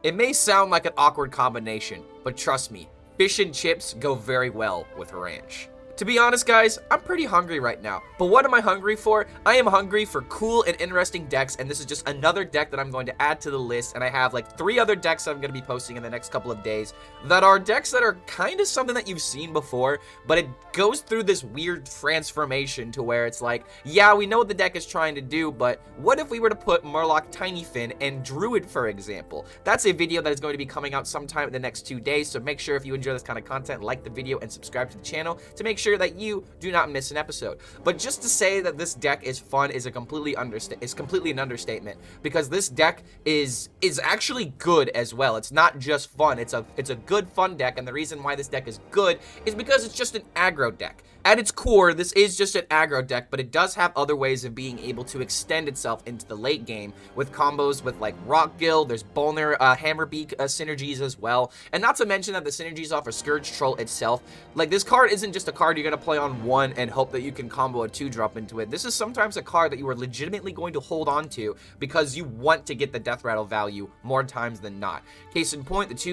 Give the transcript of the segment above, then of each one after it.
It may sound like an awkward combination, but trust me, fish and chips go very well with ranch. To be honest, guys, I'm pretty hungry right now. But what am I hungry for? I am hungry for cool and interesting decks, and this is just another deck that I'm going to add to the list, and I have like 3 other decks I'm going to be posting in the next couple of days that are decks that are kind of something that you've seen before, but it goes through this weird transformation to where it's like, yeah, we know what the deck is trying to do, but what if we were to put Murloc Tinyfin and Druid, for example? That's a video that is going to be coming out sometime in the next 2 days, so make sure if you enjoy this kind of content, like the video and subscribe to the channel to make sure that you do not miss an episode. But just to say that this deck is fun is completely an understatement, because this deck is actually good as well. It's not just fun, it's a good fun deck, and the reason why this deck is good is because it's just an aggro deck. At its core, this is just an aggro deck, but it does have other ways of being able to extend itself into the late game with combos with like Rockgill, there's Bolner, Hammerbeak synergies as well, and not to mention that the synergies off of Scourge Troll itself. Like, this card isn't just a card you're going to play on 1 and hope that you can combo a 2-drop into it. This is sometimes a card that you are legitimately going to hold on to because you want to get the Deathrattle value more times than not. Case in point, the 3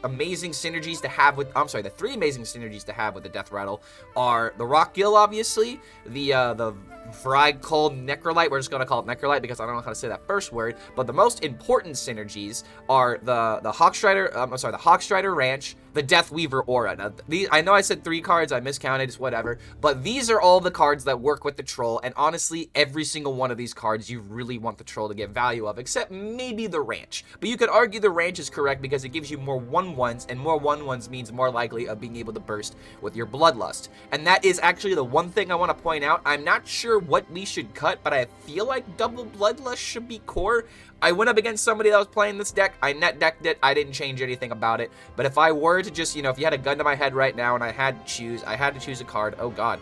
amazing synergies to have with the Deathrattle are the Rockgill, obviously, the Vrygkull Necrolite. We're just going to call it Necrolite because I don't know how to say that first word, but the most important synergies are the Hawkstrider Ranch, the Deathweaver Aura. Now, I know I said 3 cards, I miscounted, it's whatever, but these are all the cards that work with the Troll, and honestly, every single one of these cards you really want the Troll to get value of, except maybe the Ranch. But you could argue the Ranch is correct because it gives you more 1/1s, and more 1/1s means more likely of being able to burst with your Bloodlust. And that is actually the one thing I want to point out. I'm not sure what we should cut, but I feel like double Bloodlust should be core. I went up against somebody that was playing this deck, I net decked it, I didn't change anything about it, but if I were to just, if you had a gun to my head right now and I had to choose a card, oh god,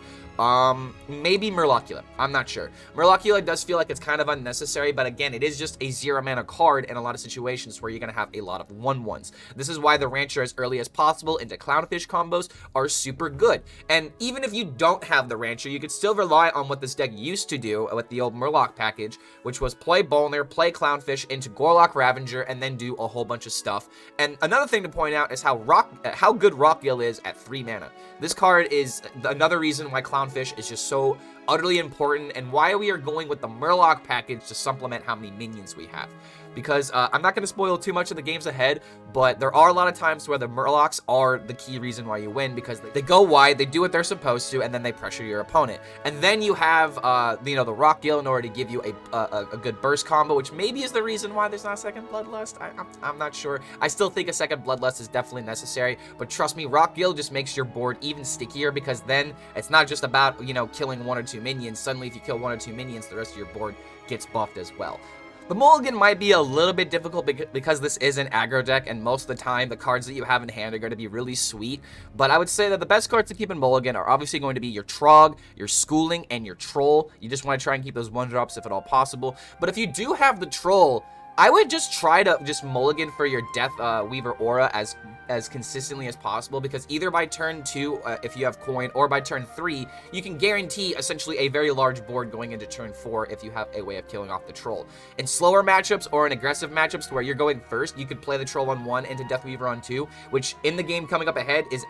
maybe Murloc. I'm not sure. Murloc does feel like it's kind of unnecessary, but again, it is just a 0-mana card in a lot of situations where you're going to have a lot of 1/1s. This is why the Rancher as early as possible into Clownfish combos are super good. And even if you don't have the Rancher, you could still rely on what this deck used to do with the old Murloc package, which was play Bolner, play Clownfish into Gorlock Ravager, and then do a whole bunch of stuff. And another thing to point out is how good Rockgill is at 3 mana. This card is another reason why Clownfish is just so utterly important, and why we are going with the Murloc package to supplement how many minions we have. Because I'm not going to spoil too much of the games ahead, but there are a lot of times where the Murlocs are the key reason why you win, because they go wide, they do what they're supposed to, and then they pressure your opponent. And then you have, the Rockgill in order to give you a good burst combo, which maybe is the reason why there's not a second Bloodlust. I'm not sure. I still think a second Bloodlust is definitely necessary, but trust me, Rockgill just makes your board even stickier, because then it's not just about, killing 1 or 2 minions. Suddenly, if you kill 1 or 2 minions, the rest of your board gets buffed as well. The Mulligan might be a little bit difficult because this is an aggro deck, and most of the time the cards that you have in hand are going to be really sweet, but I would say that the best cards to keep in Mulligan are obviously going to be your Trog, your Schooling, and your Troll. You just want to try and keep those 1-drops if at all possible, but if you do have the Troll, I would just try to Mulligan for your Deathweaver Aura as consistently as possible, because either by turn 2, if you have coin, or by turn 3, you can guarantee essentially a very large board going into turn 4 if you have a way of killing off the Troll. In slower matchups or in aggressive matchups to where you're going first, you could play the Troll on 1 into Deathweaver on 2, which in the game coming up ahead is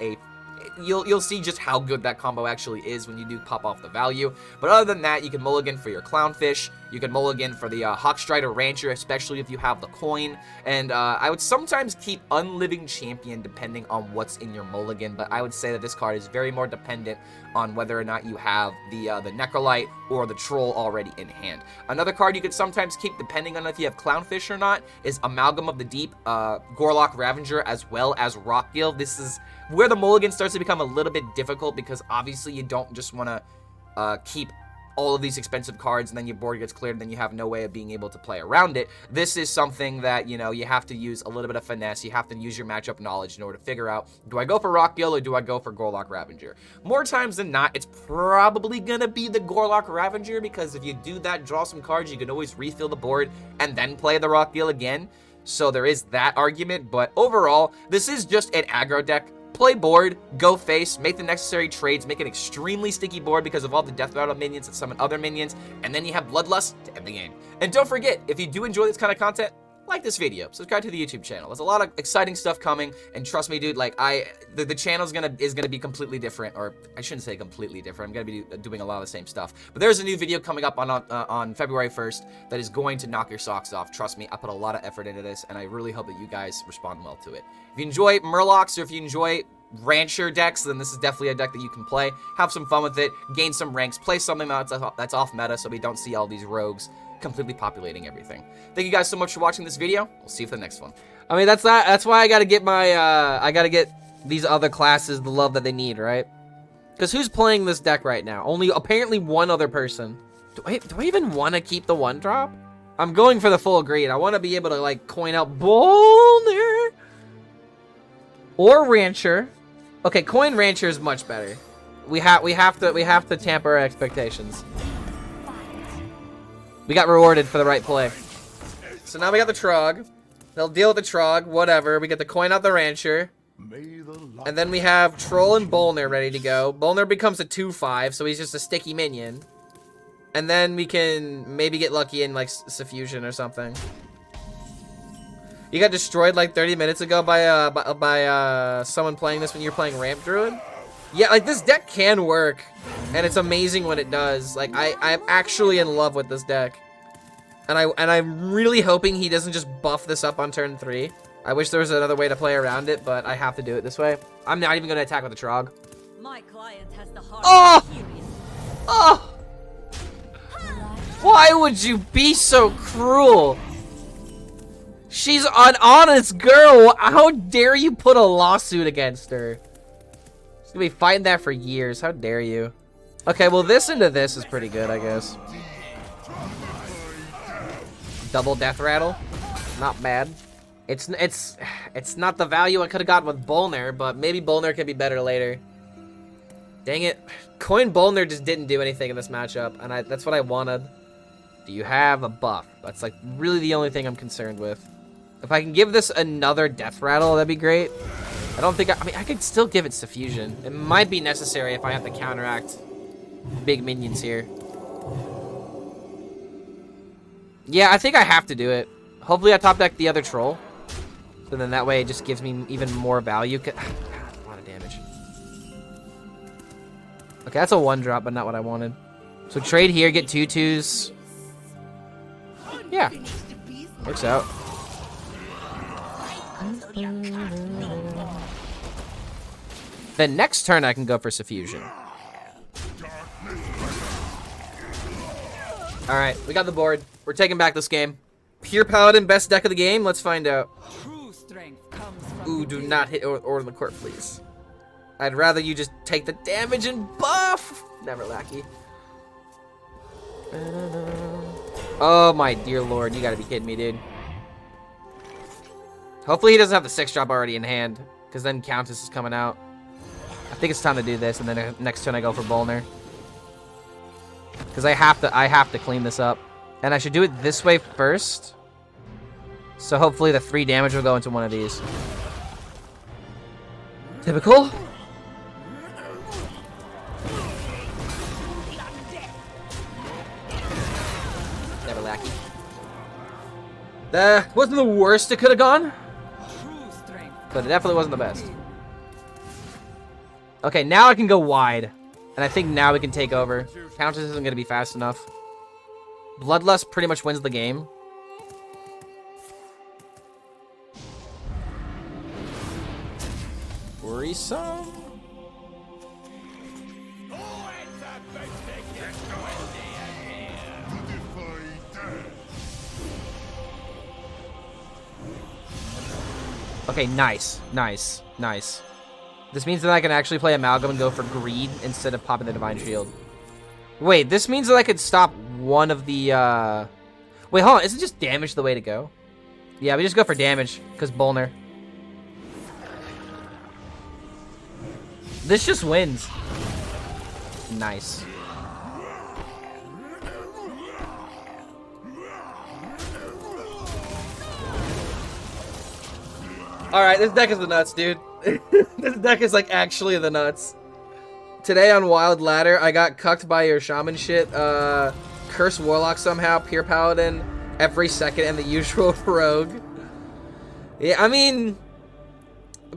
you'll see just how good that combo actually is when you do pop off the value. But other than that, you can Mulligan for your Clownfish, you can Mulligan for the Hawkstrider Rancher, especially if you have the coin, and I would sometimes keep Unliving Champion depending on what's in your Mulligan, but I would say that this card is very more dependent on whether or not you have the Necrolite or the Troll already in hand. Another card you could sometimes keep depending on if you have Clownfish or not is Amalgam of the Deep, Gorlock Ravager, as well as Rockgill. This is where the Mulligan starts to become a little bit difficult, because obviously you don't just want to keep all of these expensive cards and then your board gets cleared and then you have no way of being able to play around it. This is something that, you have to use a little bit of finesse. You have to use your matchup knowledge in order to figure out, do I go for Rockgill or do I go for Gorlock Ravager? More times than not, it's probably going to be the Gorlock Ravager, because if you do that, draw some cards, you can always refill the board and then play the Rockgill again. So there is that argument, but overall, this is just an aggro deck. Play board, go face, make the necessary trades, make an extremely sticky board because of all the Deathrattle minions that summon other minions, and then you have Bloodlust to end the game. And don't forget, if you do enjoy this kind of content, like this video, subscribe to the YouTube channel. There's a lot of exciting stuff coming, and trust me, dude, like, the channel is gonna be completely different, or I shouldn't say completely different. I'm gonna be doing a lot of the same stuff. But there's a new video coming up on February 1st that is going to knock your socks off. Trust me, I put a lot of effort into this, and I really hope that you guys respond well to it. If you enjoy Murlocs, or if you enjoy Rancher decks, then this is definitely a deck that you can play. Have some fun with it, gain some ranks, play something that's off meta, so we don't see all these rogues completely populating everything. Thank you guys so much for watching this video. We'll see you for the next one. I mean, that's why I gotta get my I gotta get these other classes the love that they need, right? Because who's playing this deck right now? Only apparently one other person. Do I even want to keep the 1-drop? I'm going for the full green. I want to be able to like coin out Bolner or Rancher. Okay, coin Rancher is much better. We have to tamper our expectations. We got rewarded for the right play. So now we got the Trog. They'll deal with the Trog, whatever. We get the coin out the Rancher. And then we have Troll and Bolner ready to go. Bolner becomes a 2/5, so he's just a sticky minion. And then we can maybe get lucky in like Suffusion or something. You got destroyed like 30 minutes ago by someone playing this when you're playing Ramp Druid? Yeah, like this deck can work, and it's amazing when it does. Like I'm actually in love with this deck, and I'm really hoping he doesn't just buff this up on turn 3. I wish there was another way to play around it, but I have to do it this way. I'm not even gonna attack with the Trog. My client has the heart. Oh! Why would you be so cruel? She's an honest girl. How dare you put a lawsuit against her? She's gonna be fighting that for years. How dare you? Okay, well this into this is pretty good, I guess. Double Deathrattle. Not bad. It's not the value I could have gotten with Bolner, but maybe Bolner can be better later. Dang it. Coin Bolner just didn't do anything in this matchup, and that's what I wanted. Do you have a buff? That's like really the only thing I'm concerned with. If I can give this another Deathrattle, that'd be great. I don't think I mean, I could still give it Suffusion. It might be necessary if I have to counteract big minions here. Yeah, I think I have to do it. Hopefully I top deck the other Troll. So then that way it just gives me even more value. God, a lot of damage. Okay, that's a 1-drop, but not what I wanted. So trade here, get 2/2s. Yeah. Works out. Then next turn I can go for Suffusion. Alright, we got the board. We're taking back this game. Pure Paladin, best deck of the game? Let's find out. Ooh, do not hit Order the Court, please. I'd rather you just take the damage and buff! Never lackey. Oh my dear lord, you gotta be kidding me, dude. Hopefully he doesn't have the 6-drop already in hand, because then Countess is coming out. I think it's time to do this, and then next turn I go for Bolner. Because I have to clean this up. And I should do it this way first. So hopefully the 3 damage will go into one of these. Typical. Never lackey. That wasn't the worst it could have gone. But it definitely wasn't the best. Okay, now I can go wide. And I think now we can take over. Countess isn't going to be fast enough. Bloodlust pretty much wins the game. Worrisome. Okay, nice. Nice. Nice. This means that I can actually play Amalgam and go for Greed instead of popping the Divine Shield. Wait, this means that I could stop one of the, Wait, hold on. Isn't just damage the way to go? Yeah, we just go for damage, because Bolner. This just wins. Nice. Alright, this deck is the nuts, dude. This deck is, like, actually the nuts. Today on Wild Ladder, I got cucked by your Shaman shit. Curse Warlock somehow, Pure Paladin, every second and the usual rogue. Yeah, I mean,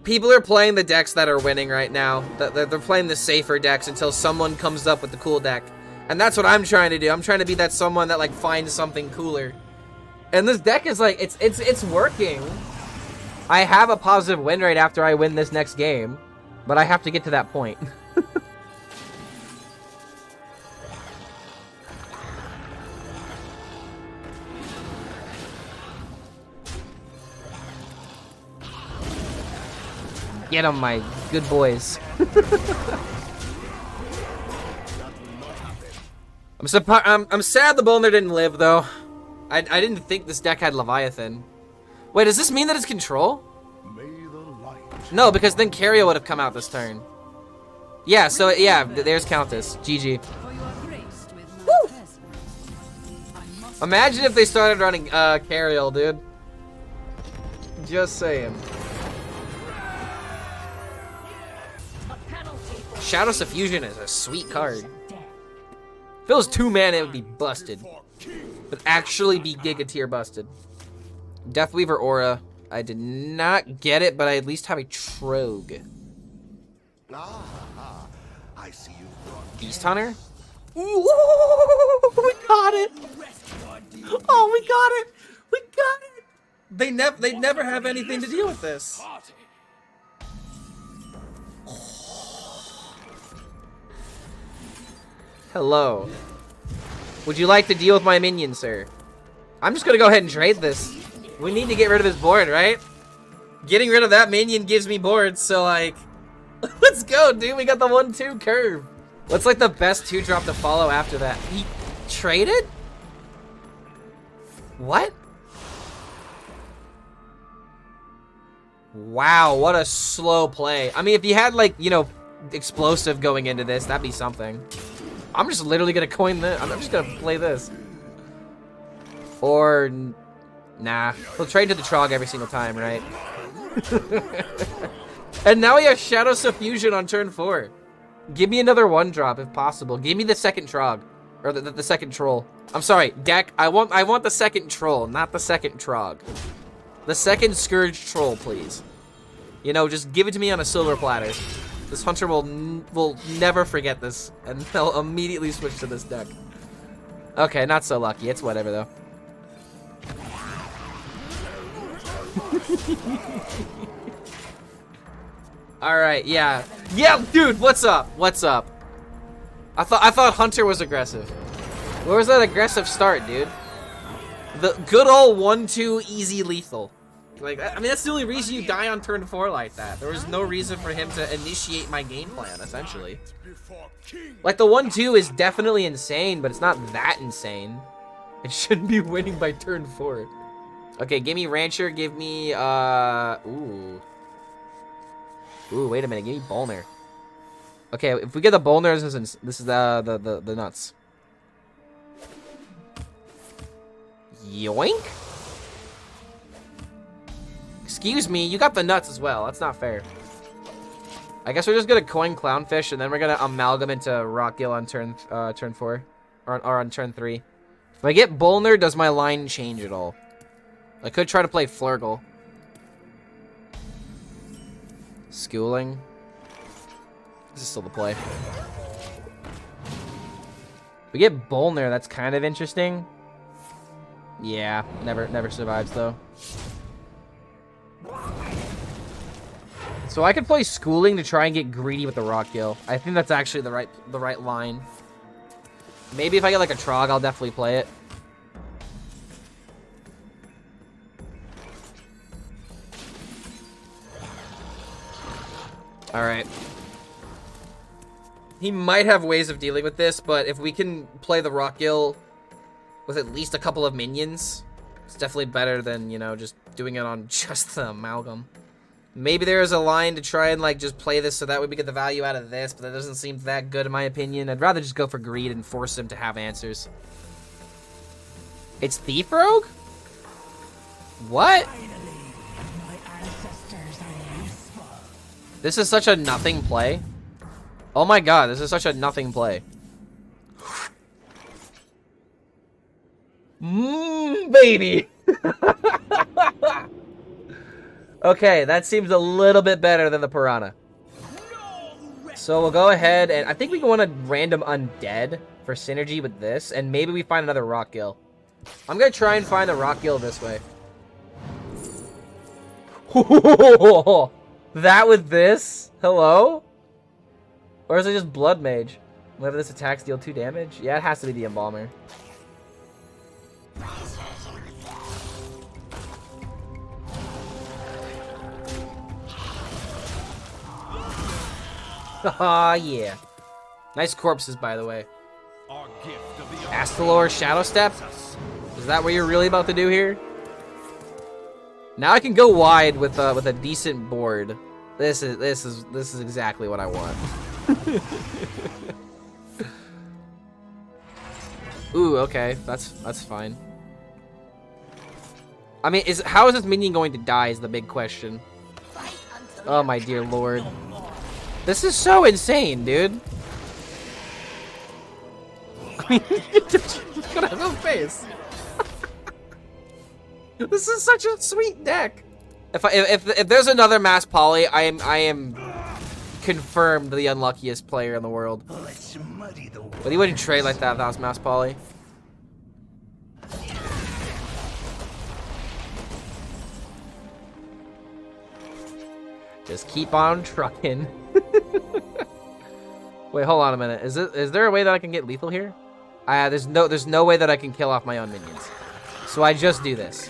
people are playing the decks that are winning right now. They're playing the safer decks until someone comes up with the cool deck. And that's what I'm trying to do. I'm trying to be that someone that like finds something cooler. And this deck is like, it's working. I have a positive win rate after I win this next game, but I have to get to that point. Get them, my good boys. I'm sad the Bolner didn't live, though. I didn't think this deck had Leviathan. Wait, does this mean that it's control? No, because then Cario would have come out this turn. Yeah, so yeah, there's Countess. GG. Woo! Imagine if they started running Cario, dude. Just saying. Shadow Suffusion is a sweet card. If it was 2 mana, it would be busted. But actually be Giga Tier busted. Deathweaver Aura. I did not get it, but I at least have a Trogue. I see you. Beast Hunter? Ooh, we got it! Oh, we got it! We got it! They never have anything to deal with this. Hello. Would you like to deal with my minion, sir? I'm just gonna go ahead and trade this. We need to get rid of his board, right? Getting rid of that minion gives me boards, so like... Let's go, dude. We got the 1-2 curve. What's like the best 2-drop to follow after that? He traded? What? Wow, what a slow play. I mean, if you had like, you know, explosive going into this, that'd be something. I'm just literally gonna coin this. I'm just gonna play this. Or, nah. We'll trade to the Trog every single time, right? And now we have Shadow Suffusion on turn 4. Give me another 1-drop if possible. Give me the second Trog. Or the second Troll. I'm sorry, deck. I want the second Troll, not the second Trog. The second Scourge Troll, please. You know, just give it to me on a silver platter. This hunter will never forget this, and they'll immediately switch to this deck. Okay, not so lucky. It's whatever, though. Alright, yeah. Yeah, dude, what's up? What's up? I thought Hunter was aggressive. Where was that aggressive start, dude? The good old 1-2 easy lethal. Like, I mean, that's the only reason you die on turn 4 like that. There was no reason for him to initiate my game plan, essentially. Like, the 1-2 is definitely insane, but it's not that insane. It shouldn't be winning by turn 4. Okay, give me Rancher, give me, ooh. Ooh, wait a minute, give me Bolner. Okay, if we get the Bolner, this is the nuts. Yoink? Excuse me, you got the nuts as well. That's not fair. I guess we're just gonna coin Clownfish, and then we're gonna amalgam into Rockgill on turn 4, or on turn 3. If I get Bolner, does my line change at all? I could try to play Flurgle. Schooling. This is still the play. If we get Bolner, that's kind of interesting. Yeah, never survives though. So I could play Schooling to try and get greedy with the Rockgill. I think that's actually the right line. Maybe if I get like a Trog, I'll definitely play it. Alright. He might have ways of dealing with this, but if we can play the Rockgill with at least a couple of minions, it's definitely better than, you know, just doing it on just the amalgam. Maybe there is a line to try and, like, just play this so that way we get the value out of this, but that doesn't seem that good in my opinion. I'd rather just go for greed and force him to have answers. It's Thief Rogue? What? This is such a nothing play. Oh my god, this is such a nothing play. Baby. Okay, that seems a little bit better than the piranha. So we'll go ahead and I think we want a random undead for synergy with this, and maybe we find another rock gill. I'm gonna try and find the rock gill this way. That with this? Hello? Or is it just blood mage? Whenever this attacks, deal 2 damage? Yeah, it has to be the embalmer. Ah, yeah. Nice corpses, by the way. Astalor Shadow Step? Is that what you're really about to do here? Now I can go wide with a decent board. This is exactly what I want. Ooh, okay, that's fine. I mean, how is this minion going to die is the big question. Oh my dear lord. This is so insane, dude. I mean, look at his face. This is such a sweet deck. If there's another mass poly, I am confirmed the unluckiest player in the world. But he wouldn't trade like that if that was mass poly. Just keep on trucking. Wait, hold on a minute. Is there a way that I can get lethal here? There's no way that I can kill off my own minions. So I just do this.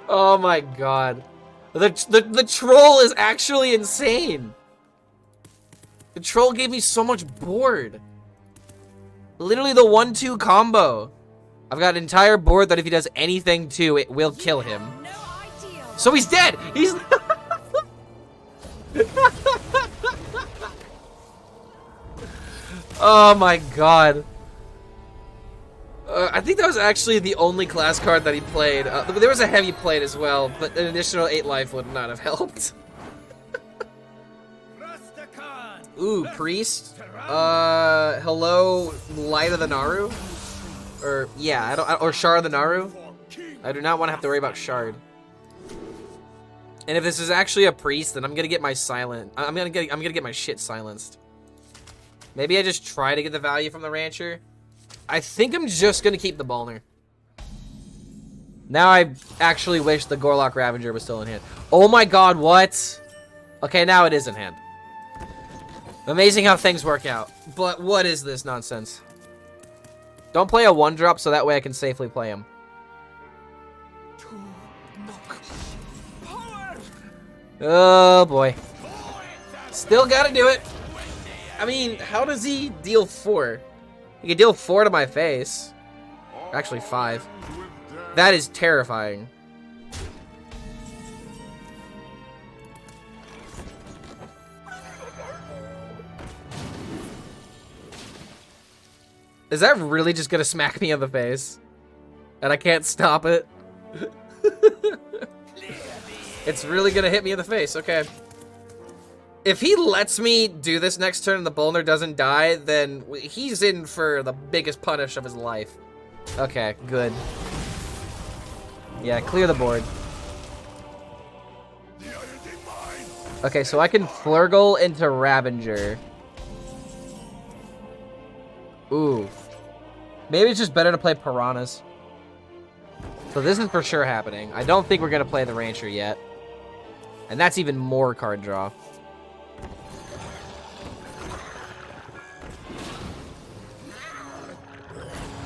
Oh my god. The troll is actually insane. The troll gave me so much board. Literally the 1-2 combo. I've got an entire board that if he does anything to it will kill him. So he's dead. He's oh my god. I think that was actually the only class card that he played. There was a heavy plate as well, but an additional 8 life would not have helped. Ooh, priest. Hello, Light of the Naru. Or yeah, or Shard of the Naru. I do not want to have to worry about Shard. And if this is actually a priest, then I'm gonna get my I'm gonna get my shit silenced. Maybe I just try to get the value from the rancher. I think I'm just gonna keep the Bolner. Now I actually wish the Murloc Ravager was still in hand. Oh my god, what? Okay, now it is in hand. Amazing how things work out. But what is this nonsense? Don't play a 1-drop so that way I can safely play him. Oh boy. Still gotta do it. I mean, how does he deal 4? He can deal 4 to my face. Actually 5. That is terrifying. Is that really just gonna smack me in the face? And I can't stop it? It's really gonna hit me in the face, okay. If he lets me do this next turn and the Bolner doesn't die, then he's in for the biggest punish of his life. Okay, good. Yeah, clear the board. Okay, so I can Flurgle into Ravager. Ooh. Maybe it's just better to play Piranhas. So this is for sure happening. I don't think we're going to play the Rancher yet. And that's even more card draw.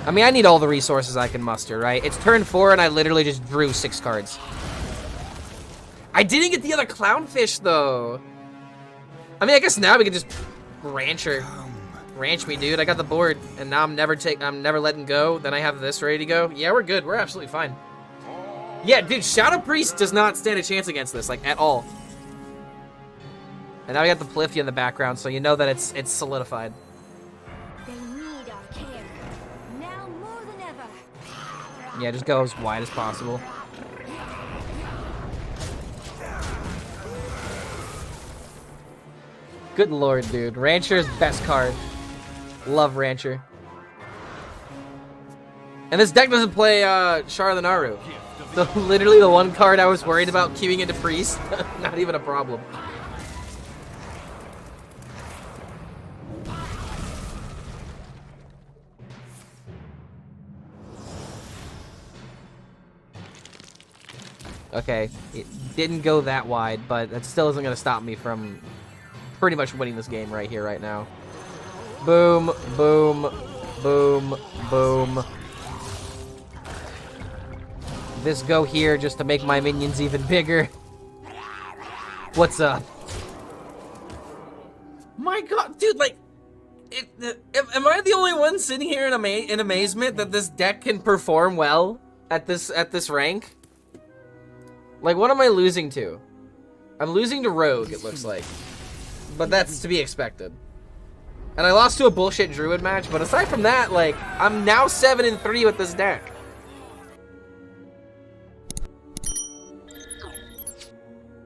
I mean, I need all the resources I can muster, right? It's turn 4 and I literally just drew 6 cards. I didn't get the other Clownfish, though. I mean, I guess now we can just Ranch me, dude. I got the board, and now I'm never letting go. Then I have this ready to go. Yeah, we're good. We're absolutely fine. Yeah, dude, Shadow Priest does not stand a chance against this, like, at all. And now we got the Polyphia in the background, so you know that it's solidified. They need our care. Now more than ever. Yeah, just go as wide as possible. Good lord, dude. Rancher's best card. Love Rancher. And this deck doesn't play Charlanaru. So literally the one card I was worried about queuing into Priest. Not even a problem. Okay, it didn't go that wide, but that still isn't going to stop me from pretty much winning this game right here, right now. Boom, boom, boom, boom. This go here just to make my minions even bigger. What's up? My god, dude, like, am I the only one sitting here in amazement that this deck can perform well at this rank? Like, what am I losing to? I'm losing to Rogue, it looks like. But that's to be expected. And I lost to a bullshit Druid match, but aside from that, like, I'm now 7-3 with this deck.